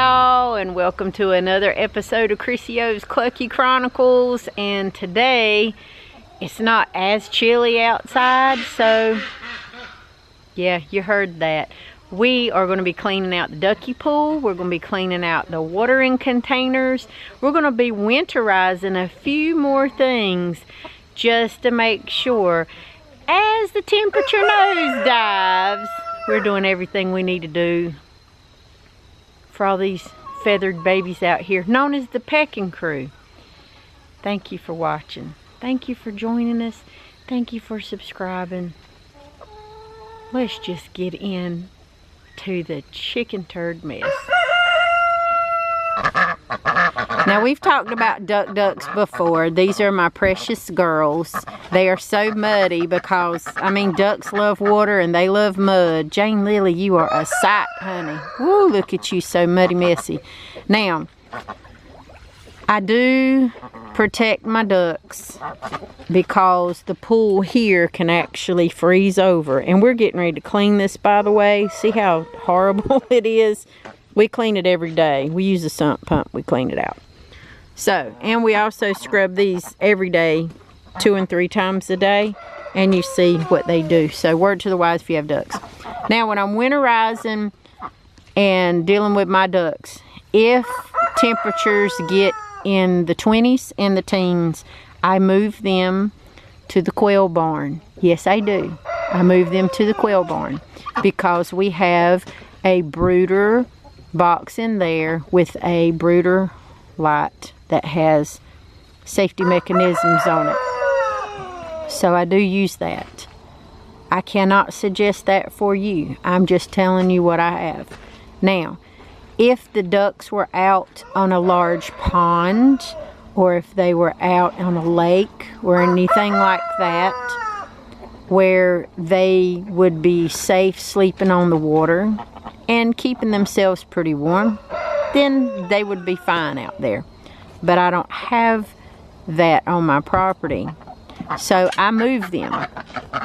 y'all, and welcome to another episode of Chrissy O's Clucky Chronicles. And today it's not as chilly outside, so yeah, you heard that. We are going to be cleaning out the ducky pool. We're going to be cleaning out the watering containers. We're going to be winterizing a few more things just to make sure as the temperature nosedives, we're doing everything we need to do for all these feathered babies out here, known as the Pecking Crew. Thank you for watching. Thank you for joining us. Thank you for subscribing. Let's just get in to the chicken turd mess. Now, we've talked about ducks before. These are my precious girls. They are so muddy because, I mean, ducks love water and they love mud. Jane Lily, you are a sight, honey. Woo, look at you, so muddy messy. Now, I do protect my ducks because the pool here can actually freeze over. And we're getting ready to clean this, by the way. See how horrible it is? We clean it every day. We use a sump pump. We clean it out. So, and we also scrub these every day, 2 and 3 times a day. And you see what they do. So, word to the wise if you have ducks. Now, when I'm winterizing and dealing with my ducks, if temperatures get in the 20s and the teens, I move them to the quail barn. Yes, I do. I move them to the quail barn because we have a brooder box in there with a brooder light that has safety mechanisms on it. So I do use that. I cannot suggest that for you. I'm just telling you what I have. Now, if the ducks were out on a large pond, or if they were out on a lake or anything like that, where they would be safe sleeping on the water and keeping themselves pretty warm, then they would be fine out there. But I don't have that on my property, so I move them.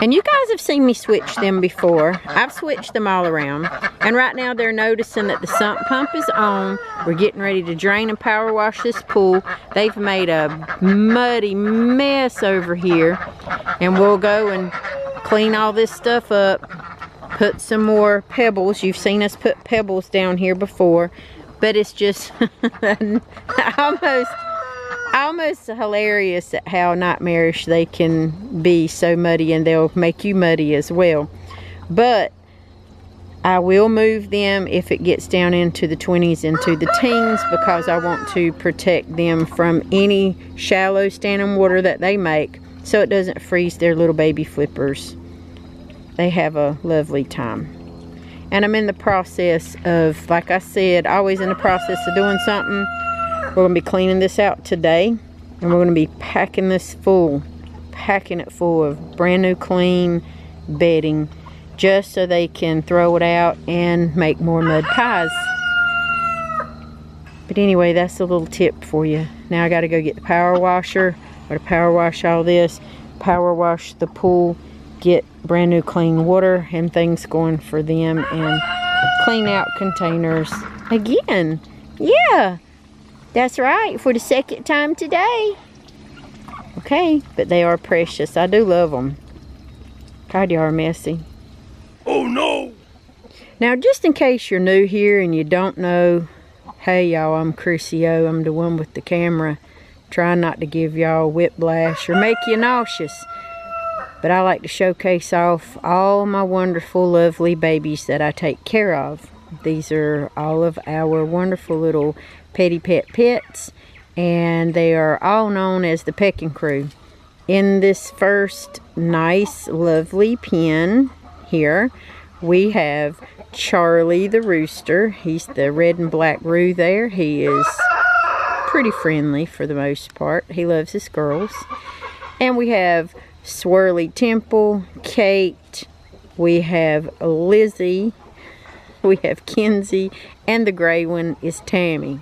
And you guys have seen me switch them before. I've switched them all around. And right now they're noticing that the sump pump is on. We're getting ready to drain and power wash this pool. They've made a muddy mess over here. And we'll go and clean all this stuff up. Put some more pebbles. You've seen us put pebbles down here before. But it's just almost hilarious at how nightmarish they can be, so muddy, and they'll make you muddy as well. But I will move them if it gets down into the 20s, into the teens, because I want to protect them from any shallow standing water that they make, so it doesn't freeze their little baby flippers. They have a lovely time. And I'm in the process of, like I said, always in the process of doing something. We're going to be cleaning this out today. And we're going to be packing this full. Packing it full of brand new clean bedding. Just so they can throw it out and make more mud pies. But anyway, that's a little tip for you. Now I got to go get the power washer. Got to power wash all this. Power wash the pool. Get brand new clean water and things going for them, and clean out containers again. Yeah, that's right, for the second time today. Okay, but they are precious. I do love them. God, you are messy. Oh no! Now, just in case you're new here and you don't know, hey y'all, I'm Chrissy O. I'm the one with the camera. Trying not to give y'all whiplash or make you nauseous. But I like to showcase off all my wonderful, lovely babies that I take care of. These are all of our wonderful little petty pet pets. And they are all known as the Pecking Crew. In this first nice, lovely pen here, we have Charlie the rooster. He's the red and black roo there. He is pretty friendly for the most part. He loves his girls. And we have Swirly Temple, Kate, we have Lizzie, we have Kenzie, and the gray one is Tammy.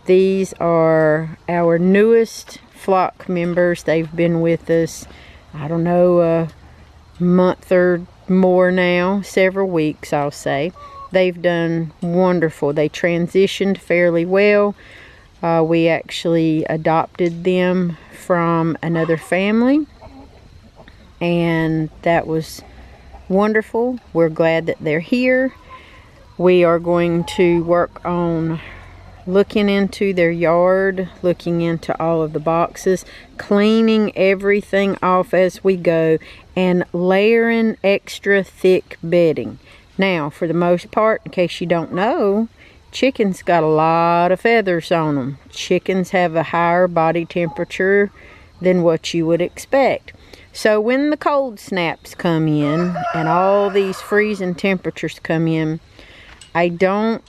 These are our newest flock members. They've been with us, I don't know, a month or more now, several weeks I'll say. they've done wonderful. They transitioned fairly well. We actually adopted them from another family, and that was wonderful. We're glad that they're here. We are going to work on looking into their yard, looking into all of the boxes, cleaning everything off as we go, and layering extra thick bedding. Now, for the most part, in case you don't know, chickens got a lot of feathers on them. Chickens have a higher body temperature than what you would expect. So when the cold snaps come in and all these freezing temperatures come in, I don't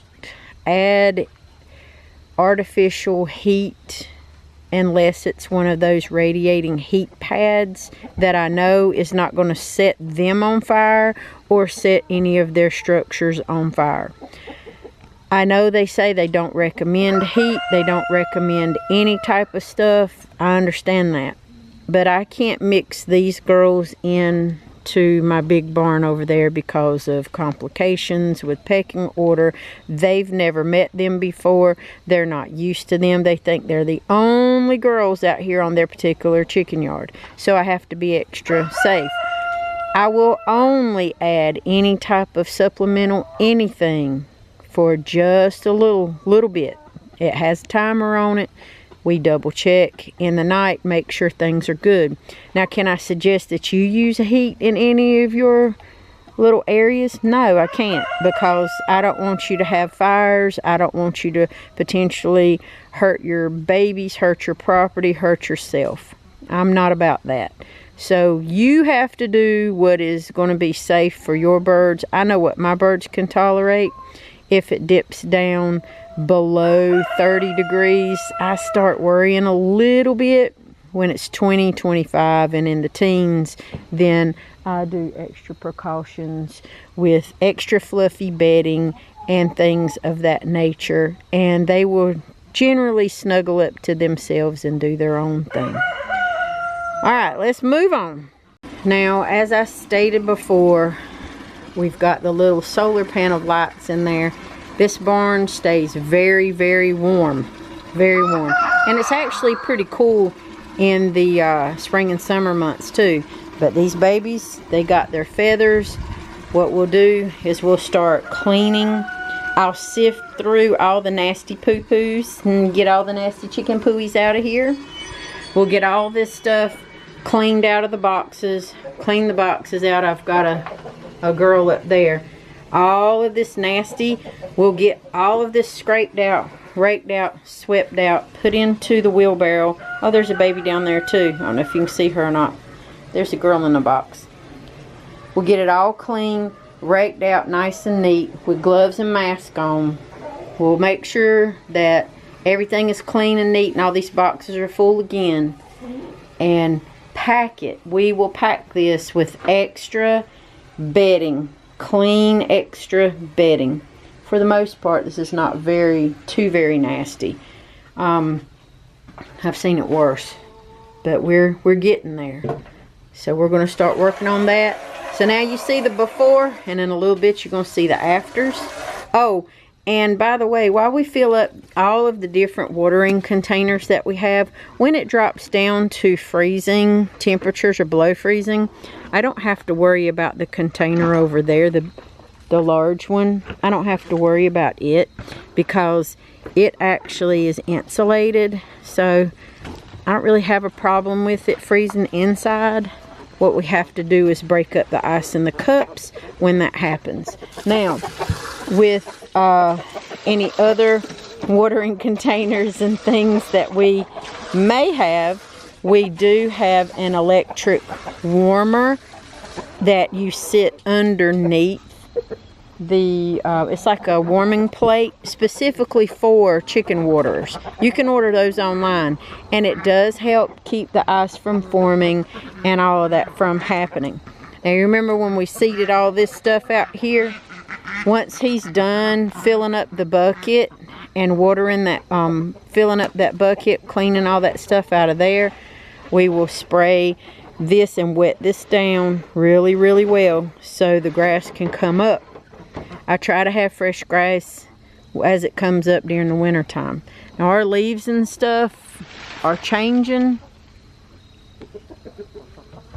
add artificial heat unless it's one of those radiating heat pads that I know is not going to set them on fire or set any of their structures on fire. I know they say they don't recommend heat, they don't recommend any type of stuff. I understand that. But I can't mix these girls in to my big barn over there because of complications with pecking order. They've never met them before. They're not used to them. They think they're the only girls out here on their particular chicken yard. So I have to be extra safe. I will only add any type of supplemental anything for just a little bit. It has a timer on it. We double check in the night, make sure things are good. Now, can I suggest that you use heat in any of your little areas? No, I can't, because I don't want you to have fires. I don't want you to potentially hurt your babies, hurt your property, hurt yourself. I'm not about that. So you have to do what is going to be safe for your birds. I know what my birds can tolerate. If it dips down below 30 degrees, I start worrying a little bit. When it's 20, 25 and in the teens, then I do extra precautions with extra fluffy bedding and things of that nature, and they will generally snuggle up to themselves and do their own thing. All right, let's move on. Now, as I stated before, we've got the little solar panel lights in there. This barn stays very, very warm. Very warm. And it's actually pretty cool in the spring and summer months too. But these babies, they got their feathers. What we'll do is we'll start cleaning. I'll sift through all the nasty poo-poos and get all the nasty chicken pooies out of here. We'll get all this stuff cleaned out of the boxes. Clean the boxes out. I've got a girl up there. All of this nasty, we'll get all of this scraped out, raked out, swept out, put into the wheelbarrow. Oh, there's a baby down there too. I don't know if you can see her or not. There's a girl in the box. We'll get it all clean, raked out nice and neat with gloves and mask on. We'll make sure that everything is clean and neat and all these boxes are full again. And pack it. We will pack this with extra bedding. Clean extra bedding. For the most part, this is not too very nasty. I've seen it worse, but we're getting there. So we're going to start working on that. So now you see the before, and in a little bit you're going to see the afters. Oh, and by the way, while we fill up all of the different watering containers that we have, when it drops down to freezing temperatures or below freezing, I don't have to worry about the container over there, the large one. I don't have to worry about it because it actually is insulated. So I don't really have a problem with it freezing inside. What we have to do is break up the ice in the cups when that happens. Now, with any other watering containers and things that we may have, we do have an electric warmer that you sit underneath the it's like a warming plate specifically for chicken waterers. You can order those online, and it does help keep the ice from forming and all of that from happening. Now, you remember when we seeded all this stuff out here? Once he's done filling up the bucket and watering that, filling up that bucket, cleaning all that stuff out of there, we will spray this and wet this down really, really well so the grass can come up. I try to have fresh grass as it comes up during the winter time. Now our leaves and stuff are changing,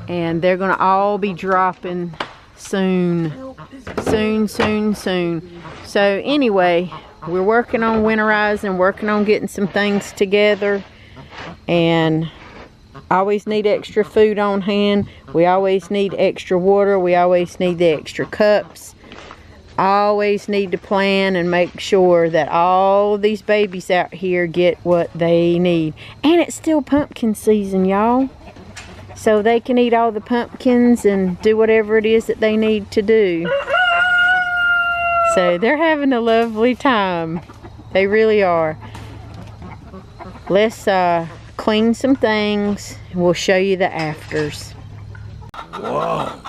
and they're gonna all be dropping soon. So anyway, we're working on winterizing, working on getting some things together, and always need extra food on hand. We always need extra water. We always need the extra cups. Always need to plan and make sure that all these babies out here get what they need. And it's still pumpkin season, y'all. So they can eat all the pumpkins and do whatever it is that they need to do. So they're having a lovely time. They really are. Let's clean some things. We'll show you the afters. Wow.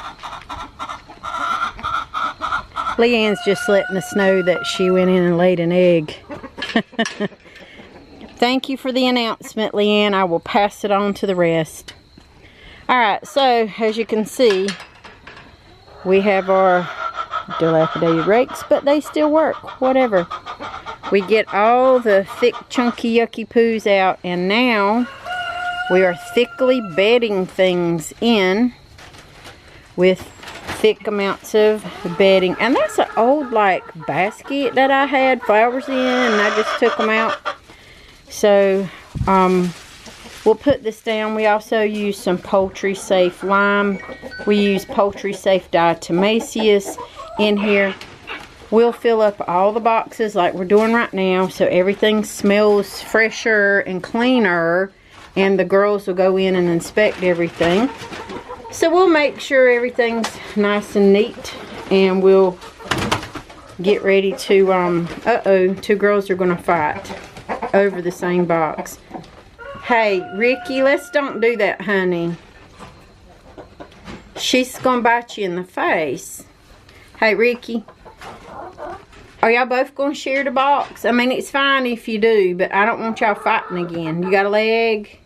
Leanne's just letting us know that she went in and laid an egg. Thank you for the announcement, Leanne. I will pass it on to the rest. Alright, so as you can see, we have our dilapidated rakes, but they still work, whatever. We get all the thick, chunky, yucky poos out, and now we are thickly bedding things in with thick amounts of bedding. And that's an old, like, basket that I had flowers in, and I just took them out. So, we'll put this down. We also use some poultry safe lime. We use poultry safe diatomaceous in here. We'll fill up all the boxes like we're doing right now, so everything smells fresher and cleaner, and the girls will go in and inspect everything. So we'll make sure everything's nice and neat, and we'll get ready to, uh-oh, two girls are gonna fight over the same box. Hey, Ricky, let's don't do that, honey. She's gonna bite you in the face. Hey, Ricky. Are y'all both going to share the box? I mean, it's fine if you do, but I don't want y'all fighting again. You got a leg?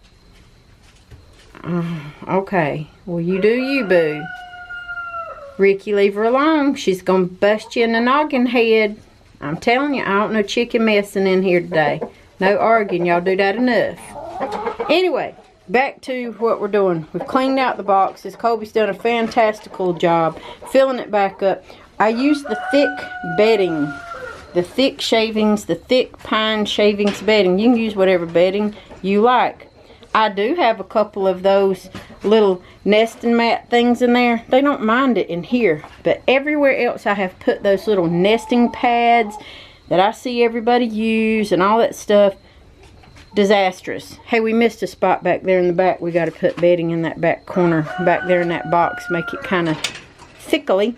Okay. Well, you do you, boo. Ricky, leave her alone. She's going to bust you in the noggin head. I'm telling you, I don't know chicken messing in here today. No arguing. Y'all do that enough. Anyway, back to what we're doing. We've cleaned out the boxes. Colby's done a fantastical job filling it back up. I use the thick bedding, the thick shavings, the thick pine shavings bedding. You can use whatever bedding you like. I do have a couple of those little nesting mat things in there. They don't mind it in here, but everywhere else I have put those little nesting pads that I see everybody use and all that stuff. Disastrous. Hey, we missed a spot back there in the back. We got to put bedding in that back corner back there in that box, make it kind of thickly.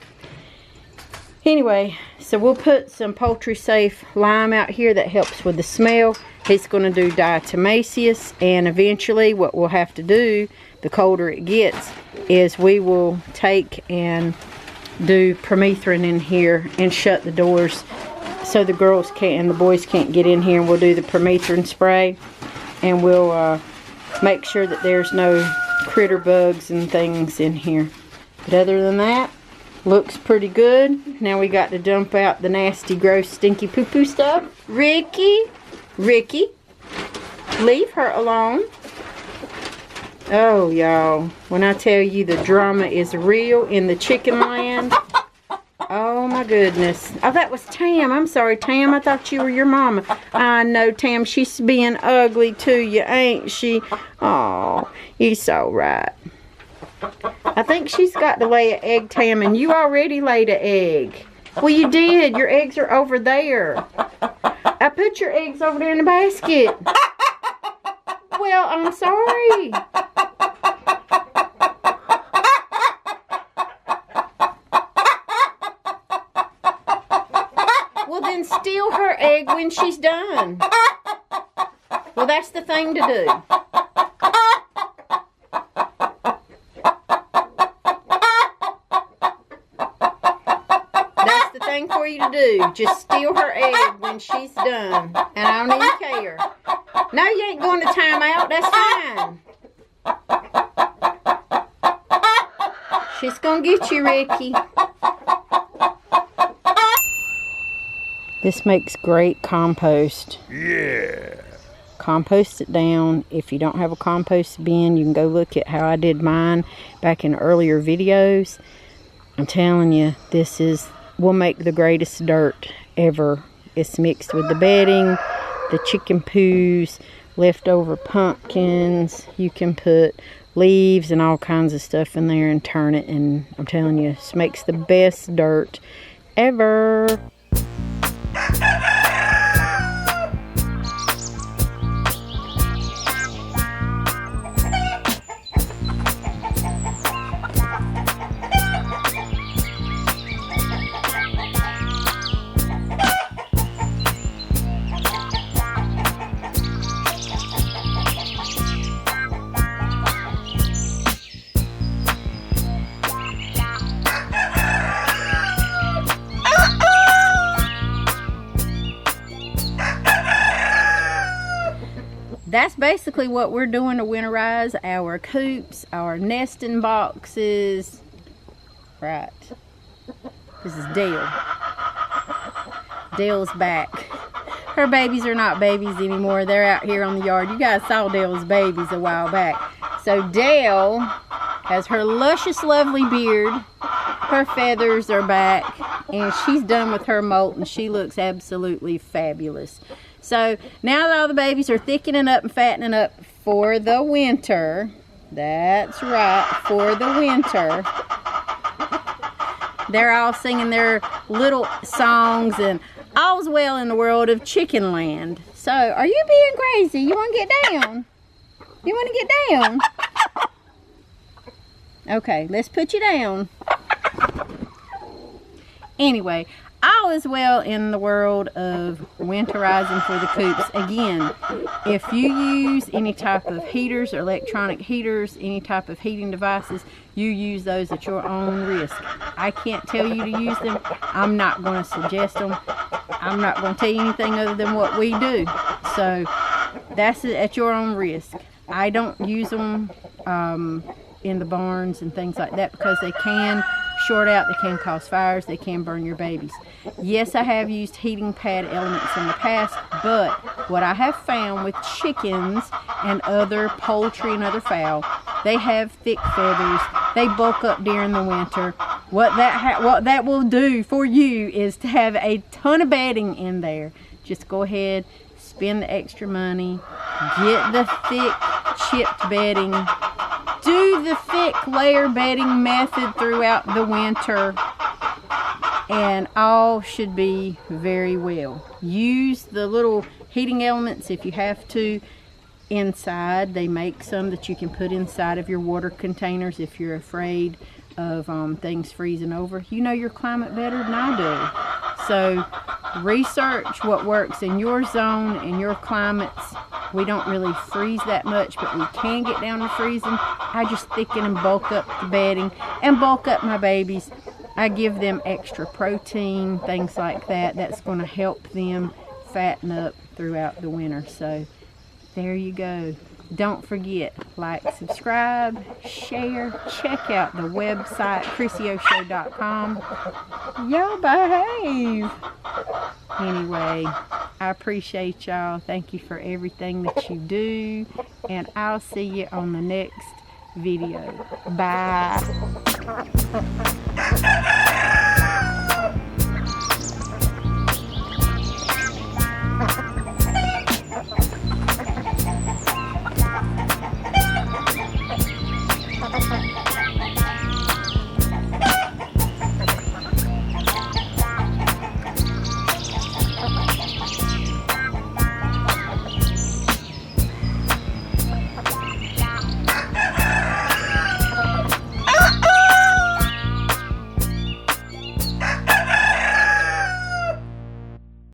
Anyway, so we'll put some poultry safe lime out here that helps with the smell. It's going to do diatomaceous, and eventually what we'll have to do, the colder it gets, is we will take and do permethrin in here and shut the doors so the girls can't and the boys can't get in here, and we'll do the permethrin spray, and we'll make sure that there's no critter bugs and things in here. But other than that, looks pretty good. Now we got to dump out the nasty, gross, stinky poo-poo stuff. Ricky, leave her alone. Oh, y'all, when I tell you the drama is real in the chicken land. Oh, my goodness. Oh, that was Tam. I'm sorry, Tam. I thought you were your mama. I know, Tam. She's being ugly to you, ain't she? Oh, you're so right. I think she's got to lay an egg, Tam, and you already laid an egg. Well, you did. Your eggs are over there. I put your eggs over there in the basket. Well, I'm sorry. Well, then steal her egg when she's done. Well, that's the thing to do. For you to do. Just steal her egg when she's done. And I don't even care. No, you ain't going to time out. That's fine. She's going to get you, Ricky. This makes great compost. Yeah. Compost it down. If you don't have a compost bin, you can go look at how I did mine back in earlier videos. I'm telling you, this will make the greatest dirt ever. It's mixed with the bedding, the chicken poos, leftover pumpkins. You can put leaves and all kinds of stuff in there and turn it, and I'm telling you, this makes the best dirt ever. That's basically what we're doing to winterize our coops, our nesting boxes. Right. This is Dale. Dale's back. Her babies are not babies anymore. They're out here on the yard. You guys saw Dale's babies a while back. So Dale has her luscious, lovely beard. Her feathers are back. And she's done with her molt and she looks absolutely fabulous. So now that all the babies are thickening up and fattening up for the winter, that's right, for the winter, they're all singing their little songs and all's well in the world of chicken land. So are you being crazy? You want to get down? You want to get down? Okay, let's put you down. Anyway, all is well in the world of winterizing for the coops. Again, if you use any type of heaters or electronic heaters, any type of heating devices, you use those at your own risk. I can't tell you to use them. I'm not going to suggest them. I'm not going to tell you anything other than what we do. So that's at your own risk. I don't use them in the barns and things like that because they can short out, they can cause fires, they can burn your babies. Yes, I have used heating pad elements in the past, but what I have found with chickens and other poultry and other fowl, they have thick feathers, they bulk up during the winter. What that will do for you is to have a ton of bedding in there. Just go ahead, spend the extra money, get the thick chipped bedding, do the thick layer bedding method throughout the winter, and all should be very well. Use the little heating elements if you have to inside. They make some that you can put inside of your water containers if you're afraid of things freezing over. You know your climate better than I do. So research what works in your zone and your climates. We don't really freeze that much, but we can get down to freezing. I just thicken and bulk up the bedding and bulk up my babies. I give them extra protein, things like that. That's going to help them fatten up throughout the winter. So there you go. Don't forget, like, subscribe, share, check out the website, ChrissyOShow.com. Y'all behave. Anyway, I appreciate y'all. Thank you for everything that you do. And I'll see you on the next video. Bye.